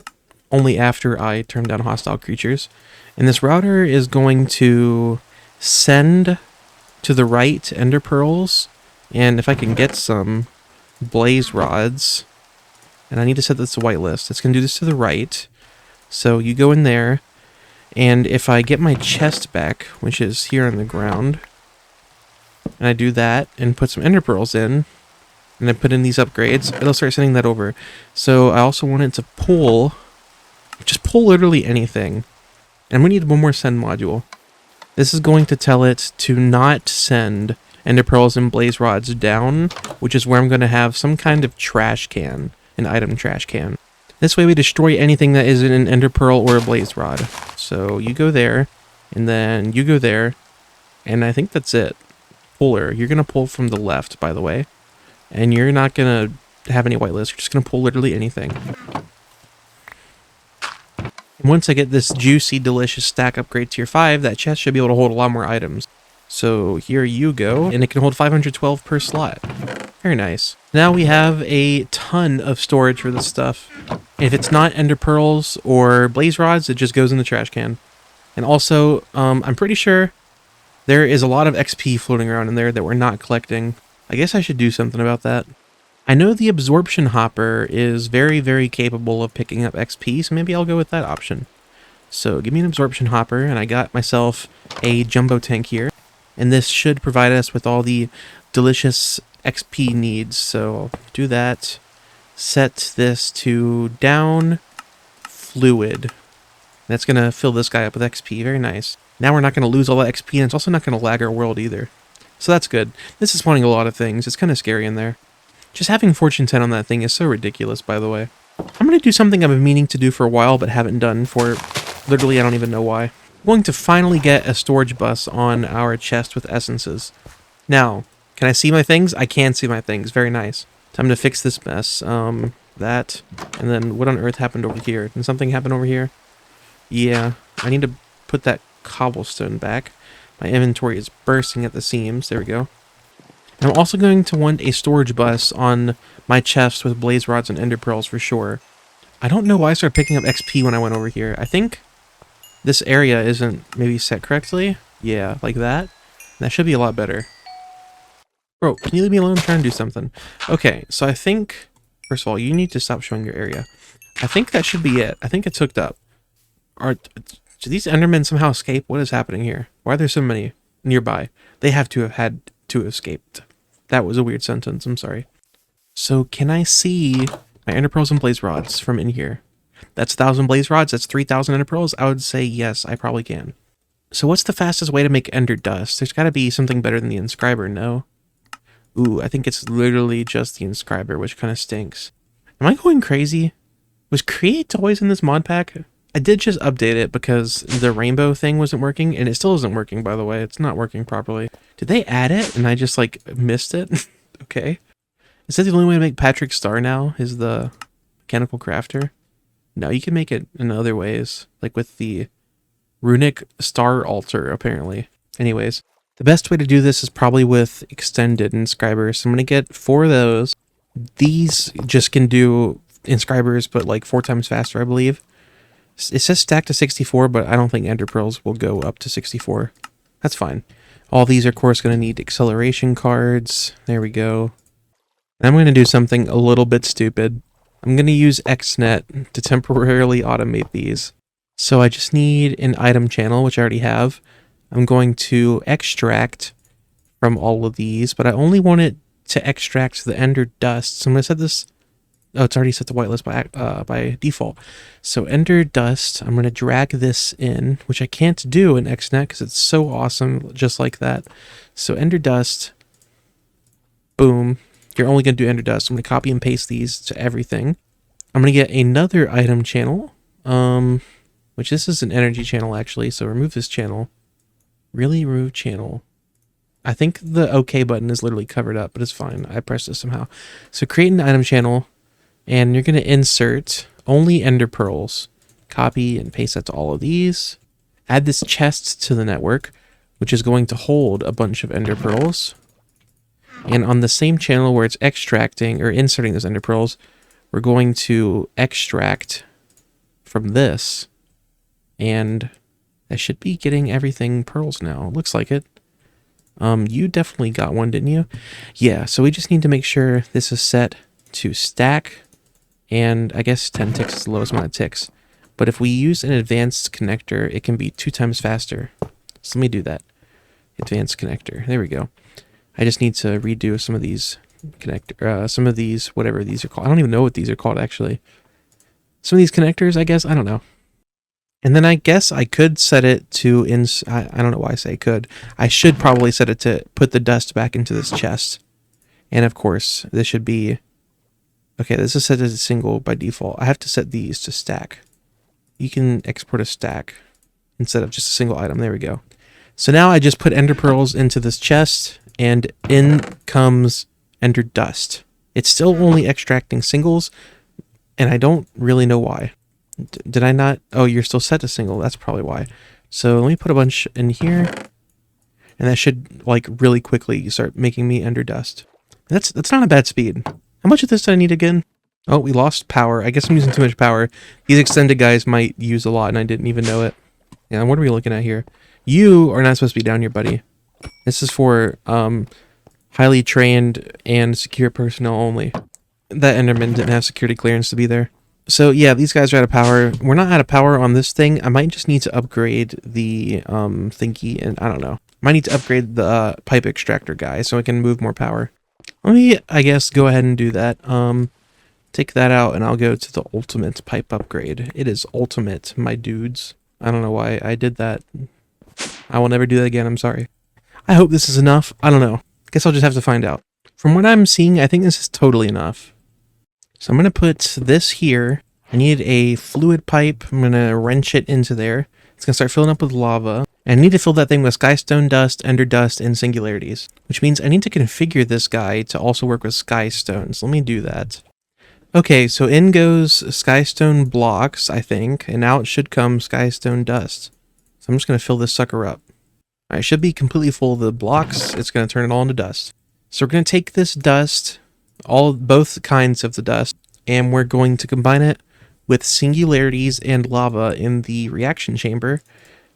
only after I turn down hostile creatures. And this router is going to send to the right ender pearls, and if I can get some blaze rods, and I need to set this to whitelist. It's going to do this to the right. So you go in there, and if I get my chest back, which is here on the ground, and I do that, and put some ender pearls in, and then put in these upgrades, it'll start sending that over. So I also want it to pull, just pull literally anything. And we need one more send module. This is going to tell it to not send ender pearls and blaze rods down, which is where I'm going to have some kind of trash can, an item trash can. This way we destroy anything that isn't an ender pearl or a blaze rod. So you go there, and then you go there, and I think that's it. Puller. You're going to pull from the left, by the way. And you're not going to have any whitelist. You're just going to pull literally anything. And once I get this juicy, delicious stack upgrade tier 5, that chest should be able to hold a lot more items. So here you go. And it can hold 512 per slot. Very nice. Now we have a ton of storage for this stuff. If it's not ender pearls or blaze rods, it just goes in the trash can. And also, I'm pretty sure there is a lot of XP floating around in there that we're not collecting. I guess I should do something about that. I know the absorption hopper is very, very capable of picking up XP, so maybe I'll go with that option. So give me an absorption hopper, and I got myself a jumbo tank here. And this should provide us with all the delicious XP needs. So I'll do that. Set this to down fluid. That's going to fill this guy up with XP. Very nice. Now we're not going to lose all that XP, and it's also not going to lag our world either. So that's good. This is spawning a lot of things. It's kind of scary in there. Just having Fortune 10 on that thing is so ridiculous, by the way. I'm going to do something I've been meaning to do for a while, but haven't done for literally I don't even know why. I'm going to finally get a storage bus on our chest with essences. Now, can I see my things? I can see my things. Very nice. Time to fix this mess. That. And then what on earth happened over here? Did something happen over here? Yeah. I need to put that cobblestone back. My inventory is bursting at the seams. There we go. And I'm also going to want a storage bus on my chest with blaze rods and ender pearls for sure. I don't know why I started picking up XP when I went over here. I think this area isn't maybe set correctly. Yeah, like that. That should be a lot better. Bro, can you leave me alone? I'm trying to do something. Okay, so I think, first of all, you need to stop showing your area. I think that should be it. I think it's hooked up. Do these Endermen somehow escape? What is happening here? Why are there so many nearby? They have to have had to have escaped. That was a weird sentence. I'm sorry. So can I see my ender pearls and blaze rods from in here? That's 1,000 blaze rods. That's 3,000 ender pearls. I would say yes, I probably can. So what's the fastest way to make ender dust? There's got to be something better than the inscriber, no? Ooh, I think it's literally just the inscriber, which kind of stinks. Am I going crazy? Was create always in this mod pack? I did just update it because the rainbow thing wasn't working, and it still isn't working, by the way. It's not working properly. Did they add it, and I just, like, missed it? Okay. Is that the only way to make Patrick Star now, is the mechanical crafter? No, you can make it in other ways, like with the runic star altar, apparently. Anyways, the best way to do this is probably with extended inscribers. So I'm going to get 4 of those. These just can do inscribers, but like 4 times faster, I believe. It says stack to 64, but I don't think ender pearls will go up to 64. That's fine. All these are, of course, going to need acceleration cards. There we go. I'm going to do something a little bit stupid. I'm going to use XNet to temporarily automate these. So I just need an item channel, which I already have. I'm going to extract from all of these, but I only want it to extract the ender dust. So I'm going to set this. Oh, it's already set to whitelist by default. So ender dust, I'm going to drag this in, which I can't do in XNet because it's so awesome just like that. So ender dust, boom. You're only going to do ender dust. I'm going to copy and paste these to everything. I'm going to get another item channel, which this is an energy channel actually. So remove this channel. Really remove channel. I think the OK button is literally covered up, but it's fine. I pressed it somehow. So create an item channel. And you're going to insert only ender pearls. Copy and paste that to all of these. Add this chest to the network, which is going to hold a bunch of ender pearls. And on the same channel where it's extracting or inserting those ender pearls, we're going to extract from this. And I should be getting everything pearls now. Looks like it. You definitely got one, didn't you? Yeah, so we just need to make sure this is set to stack. And I guess 10 ticks is the lowest amount of ticks. But if we use an advanced connector, it can be 2 times faster. So let me do that. Advanced connector. There we go. I just need to redo some of these some of these, whatever these are called. I don't even know what these are called, actually. Some of these connectors, I guess. I don't know. And then I guess I could set it to, I don't know why I say could. I should probably set it to put the dust back into this chest. And of course, this should be... Okay, this is set as a single by default. I have to set these to stack. You can export a stack instead of just a single item. There we go. So now I just put ender pearls into this chest, and in comes ender dust. It's still only extracting singles, and I don't really know why. Did I not? Oh, you're still set to single. That's probably why. So let me put a bunch in here, and that should, like, really quickly start making me ender dust. That's not a bad speed. How much of this do I need again? Oh, we lost power. I guess I'm using too much power. These extended guys might use a lot, and I didn't even know it. Yeah, what are we looking at here? You are not supposed to be down here, buddy. This is for highly trained and secure personnel only. That Enderman didn't have security clearance to be there. So yeah, these guys are out of power. We're not out of power on this thing. I might just need to upgrade the thingy, and I don't know. Might need to upgrade the pipe extractor guy so I can move more power. Let me, I guess, go ahead and do that. Take that out, and I'll go to the ultimate pipe upgrade. It is ultimate, my dudes. I don't know why I did that. I will never do that again, I'm sorry. I hope this is enough. I don't know. Guess I'll just have to find out. From what I'm seeing, I think this is totally enough. So I'm going to put this here. I need a fluid pipe. I'm going to wrench it into there. It's going to start filling up with lava. And I need to fill that thing with skystone dust, ender dust, and singularities. Which means I need to configure this guy to also work with skystones. Let me do that. Okay, so in goes skystone blocks, I think. And out should come skystone dust. So I'm just going to fill this sucker up. Alright, it should be completely full of the blocks. It's going to turn it all into dust. So we're going to take this dust, both kinds of the dust, and we're going to combine it with singularities and lava in the reaction chamber.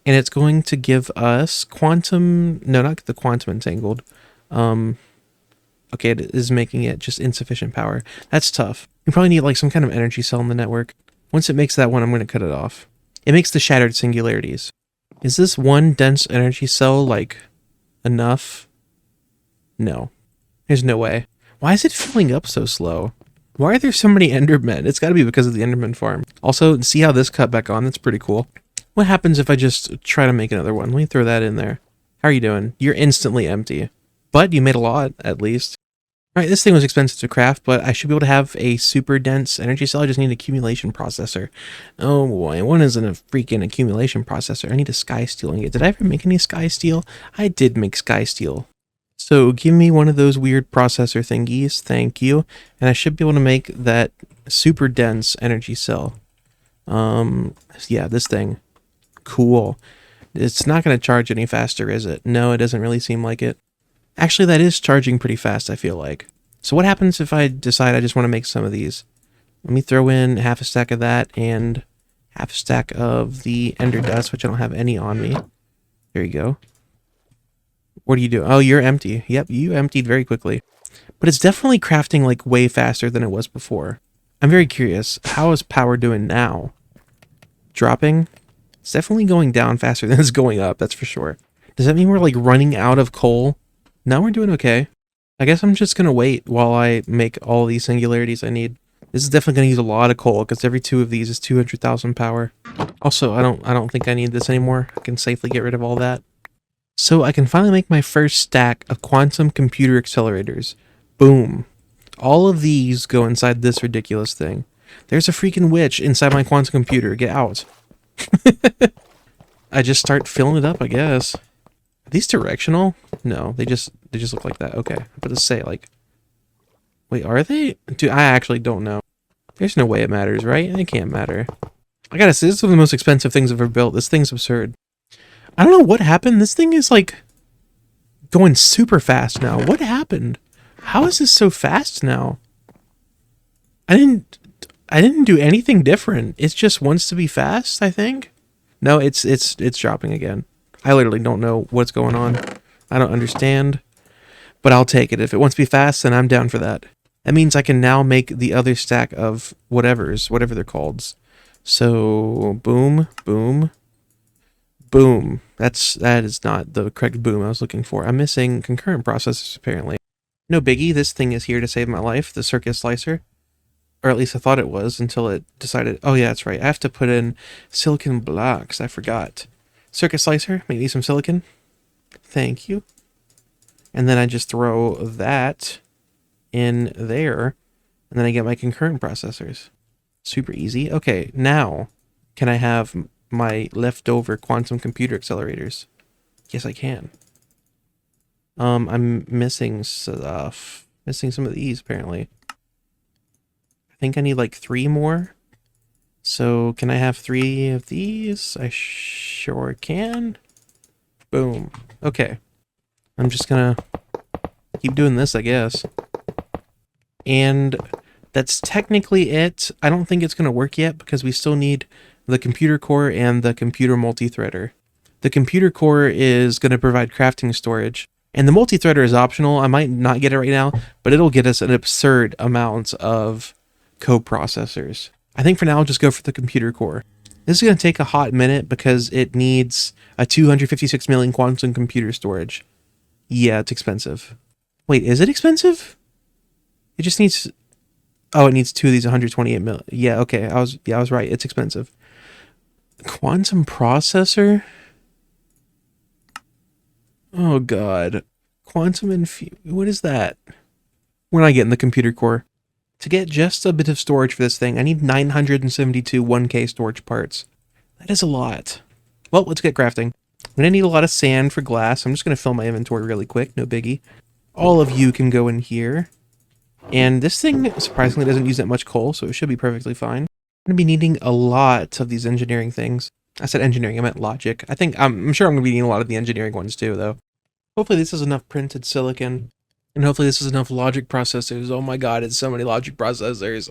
And it's going to give us quantum... No, not the quantum entangled. Okay, it is making it just insufficient power. That's tough. You probably need like some kind of energy cell in the network. Once it makes that one, I'm going to cut it off. It makes the shattered singularities. Is this one dense energy cell, like, enough? No. There's no way. Why is it filling up so slow? Why are there so many Endermen? It's got to be because of the Enderman farm. Also, see how this cut back on? That's pretty cool. What happens if I just try to make another one? Let me throw that in there. How are you doing? You're instantly empty. But you made a lot, at least. Alright, this thing was expensive to craft, but I should be able to have a super dense energy cell. I just need an accumulation processor. Oh boy, one isn't a freaking accumulation processor. I need a sky steel ingot. Did I ever make any sky steel? I did make sky steel. So give me one of those weird processor thingies, thank you. And I should be able to make that super dense energy cell. Yeah, this thing. Cool. It's not going to charge any faster, is it? No, it doesn't really seem like it. Actually, that is charging pretty fast, I feel like. So what happens if I decide I just want to make some of these? Let me throw in half a stack of that and half a stack of the ender dust, which I don't have any on me. There you go. What are you doing? Oh, you're empty. Yep, you emptied very quickly. But it's definitely crafting like way faster than it was before. I'm very curious. How is power doing now? Dropping? It's definitely going down faster than it's going up, that's for sure. Does that mean we're like running out of coal? No, we're doing okay. I guess I'm just gonna wait while I make all these singularities I need. This is definitely gonna use a lot of coal because every 2 of these is 200,000 power. Also, I don't think I need this anymore. I can safely get rid of all that. So I can finally make my first stack of quantum computer accelerators. Boom. All of these go inside this ridiculous thing. There's a freaking witch inside my quantum computer. Get out. I just start filling it up, I guess. Are these directional? No, they just look like that. Okay. I'm about to say, like... Wait, are they? Dude, I actually don't know. There's no way it matters, right? It can't matter. I gotta say, this is one of the most expensive things I've ever built. This thing's absurd. I don't know what happened. This thing is, like, going super fast now. What happened? How is this so fast now? I didn't do anything different. It just wants to be fast, I think. No, it's dropping again. I literally don't know what's going on. I don't understand. But I'll take it. If it wants to be fast, then I'm down for that. That means I can now make the other stack of whatever they're called. So, boom, boom, boom. That is not the correct boom I was looking for. I'm missing concurrent processors, apparently. No biggie, this thing is here to save my life, the circuit slicer. Or at least I thought it was until it decided, oh yeah, that's right. I have to put in silicon blocks. I forgot. Circuit slicer, make me some silicon. Thank you. And then I just throw that in there. And then I get my concurrent processors. Super easy. Okay, now can I have my leftover quantum computer accelerators? Yes, I can. I'm missing stuff. Missing some of these, apparently. I think I need like 3 more. So can I have 3 of these? I sure can. Boom. Okay. I'm just gonna keep doing this, I guess. And that's technically it. I don't think it's gonna work yet because we still need the computer core and the computer multi-threader. The computer core is gonna provide crafting storage. And the multi-threader is optional. I might not get it right now, but it'll get us an absurd amount of coprocessors. I think for now I'll just go for the computer core. This is going to take a hot minute because it needs a 256 million quantum computer storage. Yeah, it's expensive. Wait, is it expensive? It just needs... Oh, it needs 2 of these 128 million. Yeah, okay. I was right. It's expensive. Quantum processor? Oh god. Quantum what is that? We're not getting the computer core. To get just a bit of storage for this thing, I need 972 1K storage parts. That is a lot. Well, let's get crafting. I'm gonna need a lot of sand for glass. I'm just gonna fill my inventory really quick, no biggie. All of you can go in here. And this thing, surprisingly, doesn't use that much coal, so it should be perfectly fine. I'm gonna be needing a lot of these engineering things. I said engineering, I meant logic. I'm sure I'm gonna be needing a lot of the engineering ones too, though. Hopefully this is enough printed silicon. And hopefully this is enough logic processors. Oh my god, it's so many logic processors.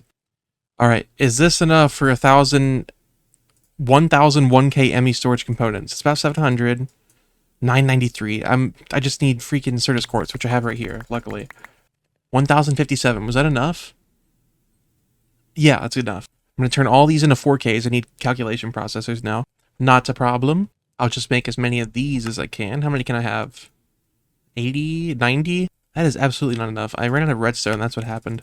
Alright, is this enough for 1,000 1K ME storage components? It's about 700. 993. I just need freaking Certus quartz, which I have right here, luckily. 1,057. Was that enough? Yeah, that's enough. I'm going to turn all these into 4Ks. I need calculation processors now. Not a problem. I'll just make as many of these as I can. How many can I have? 80? 90? That is absolutely not enough. I ran out of redstone. That's what happened.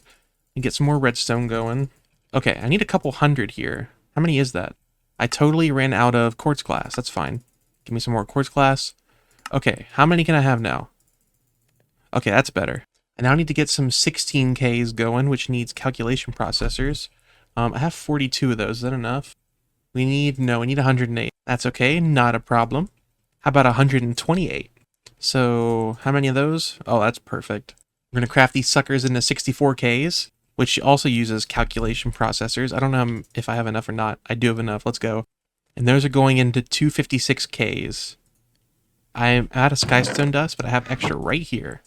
And get some more redstone going. Okay, I need a couple hundred here. How many is that? I totally ran out of quartz glass. That's fine. Give me some more quartz glass. Okay, how many can I have now? Okay, that's better. I now need to get some 16Ks going, which needs calculation processors. I have 42 of those. Is that enough? We need 108. That's okay, not a problem. How about 128? So, how many of those? Oh, that's perfect. We're going to craft these suckers into 64Ks, which also uses calculation processors. I don't know if I have enough or not. I do have enough. Let's go. And those are going into 256Ks. I'm out of skystone dust, but I have extra right here.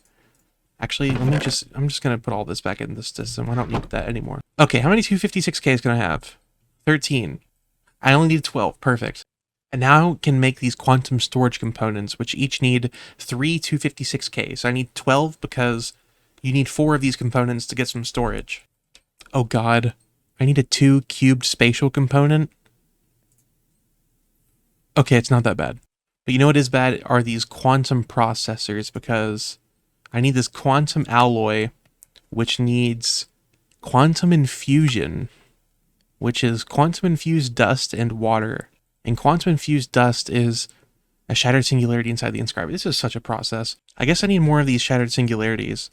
Actually, I'm just going to put all this back in the system. I don't need that anymore. Okay, how many 256Ks can I have? 13. I only need 12. Perfect. And now can make these quantum storage components, which each need 3 256K. So I need 12 because You need 4 of these components to get some storage. Oh god. I need a 2 cubed spatial component. Okay, it's not that bad. But you know what is bad are these quantum processors, because I need this quantum alloy, which needs quantum infusion, which is quantum infused dust and water. And quantum infused dust is a shattered singularity inside the inscriber. This is such a process. I guess I need more of these shattered singularities.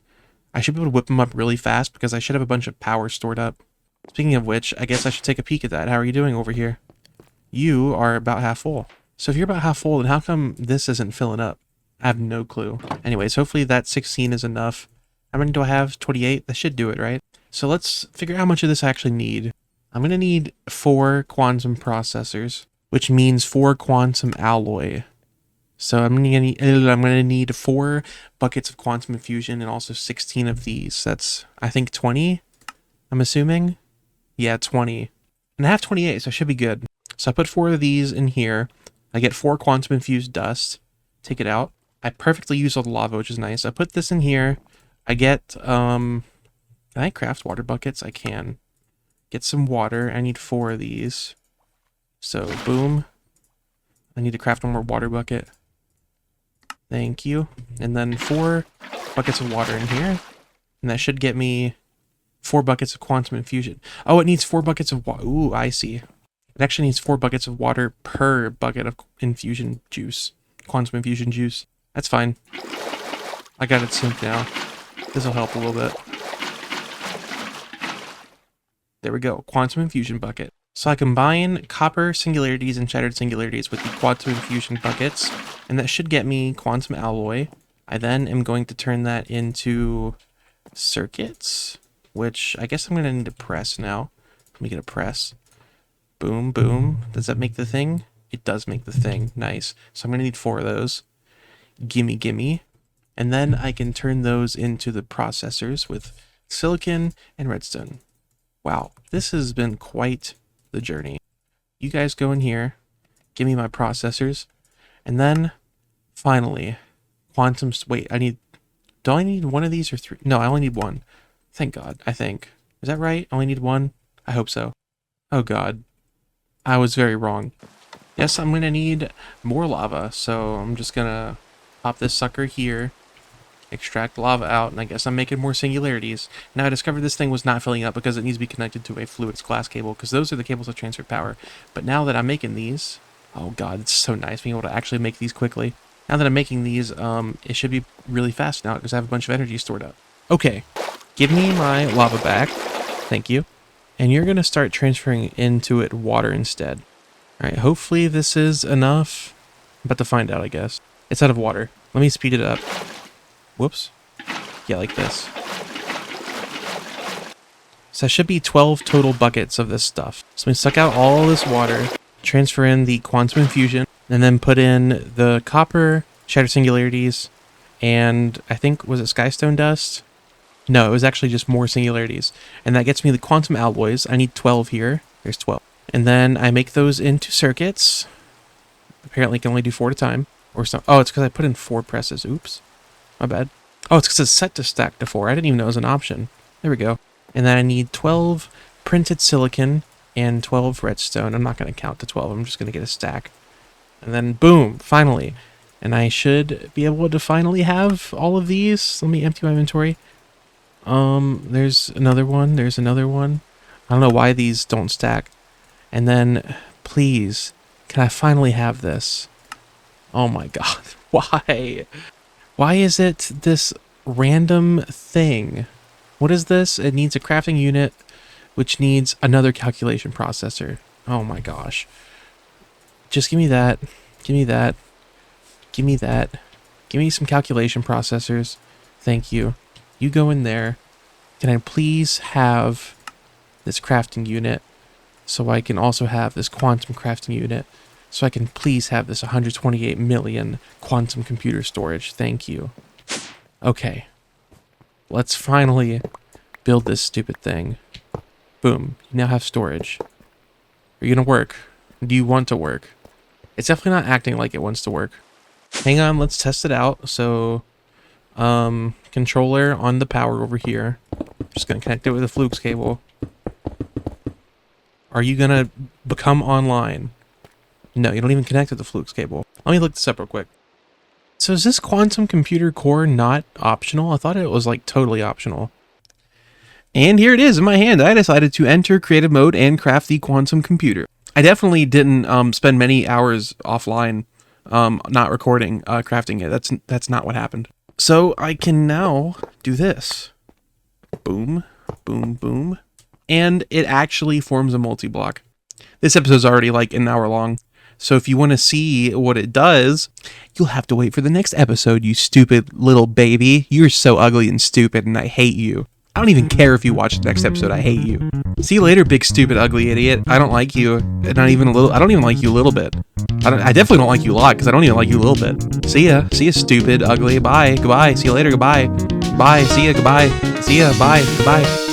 I should be able to whip them up really fast because I should have a bunch of power stored up. Speaking of which, I guess I should take a peek at that. How are you doing over here? You are about half full. So if you're about half full, then how come this isn't filling up? I have no clue. Anyways, hopefully that 16 is enough. How many do I have? 28? That should do it, right? So let's figure out how much of this I actually need. I'm going to need 4 quantum processors, which means 4 quantum alloy. So I'm going to need 4 buckets of quantum infusion and also 16 of these. That's, I think, 20, I'm assuming. Yeah, 20. And I have 28, so I should be good. So I put 4 of these in here. I get 4 quantum infused dust. Take it out. I perfectly use all the lava, which is nice. I put this in here. I get, can I craft water buckets? I can. Get some water. I need 4 of these. So, boom. I need to craft one more water bucket. Thank you. And then 4 buckets of water in here. And that should get me 4 buckets of quantum infusion. Oh, it needs 4 buckets of water. Ooh, I see. It actually needs 4 buckets of water per bucket of infusion juice. Quantum infusion juice. That's fine. I got it synced now. This will help a little bit. There we go. Quantum infusion bucket. So I combine copper singularities and shattered singularities with the quantum infusion buckets, and that should get me quantum alloy. I then am going to turn that into circuits, which I guess I'm going to need a press now. Let me get a press. Boom, boom. Does that make the thing? It does make the thing. Nice. So I'm going to need 4 of those. Gimme, gimme. And then I can turn those into the processors with silicon and redstone. Wow, this has been quite the journey. You guys go in here, give me my processors, and then finally, quantum. Wait, do I need 1 of these or 3? No, I only need 1. Thank God, I think. Is that right? I only need 1? I hope so. Oh God, I was very wrong. Yes, I'm gonna need more lava, so I'm just gonna pop this sucker here, extract lava out, and I guess I'm making more singularities. Now I discovered this thing was not filling up because it needs to be connected to a fluids glass cable, because those are the cables that transfer power. But now that I'm making these, oh God, it's so nice being able to actually make these quickly. Now that I'm making these, it should be really fast now because I have a bunch of energy stored up. Okay, give me my lava back. Thank you. And you're gonna start transferring into it water instead. All right, hopefully this is enough. I'm about to find out, I guess. It's out of water. Let me speed it up. Whoops. Yeah, like this. So that should be 12 total buckets of this stuff. So we suck out all this water, transfer in the quantum infusion, and then put in the copper, shattered singularities, and I think, was it skystone dust? No, it was actually just more singularities. And that gets me the quantum alloys. I need 12 here. There's 12. And then I make those into circuits. Apparently can only do 4 at a time. Or so. Oh, it's because I put in 4 presses. Oops. My bad. Oh, it's because it's set to stack to 4. I didn't even know it was an option. There we go. And then I need 12 printed silicon and 12 redstone. I'm not going to count to 12. I'm just going to get a stack. And then boom, finally. And I should be able to finally have all of these. Let me empty my inventory. There's another one. There's another one. I don't know why these don't stack. And then, please, can I finally have this? Oh my God. Why? Why is it this random thing? What is this? It needs a crafting unit, which needs another calculation processor. Oh my gosh. Just give me that. Give me that. Give me that. Give me some calculation processors. Thank you. You go in there. Can I please have this crafting unit so I can also have this quantum crafting unit so I can please have this 128 million quantum computer storage. Thank you. Okay. Let's finally build this stupid thing. Boom. You now have storage. Are you going to work? Do you want to work? It's definitely not acting like it wants to work. Hang on, let's test it out. So controller on the power over here. Just gonna connect it with a Flukes cable. Are you gonna become online? No, you don't even connect with the Flukes cable. Let me look this up real quick. So is this quantum computer core not optional? I thought it was like totally optional. And here it is in my hand. I decided to enter creative mode and craft the quantum computer. I definitely didn't spend many hours offline not recording crafting it. That's not what happened. So I can now do this. Boom, boom, boom. And it actually forms a multi-block. This episode's already like an hour long. So if you want to see what it does, you'll have to wait for the next episode, you stupid little baby. You're so ugly and stupid, and I hate you. I don't even care if you watch the next episode. I hate you. See you later, big stupid ugly idiot. I don't like you. Not even a little. I don't even like you a little bit. I definitely don't like you a lot because I don't even like you a little bit. See ya. See ya, stupid ugly. Bye. Goodbye. See you later. Goodbye. Bye. See ya. Goodbye. See ya. Bye. Goodbye.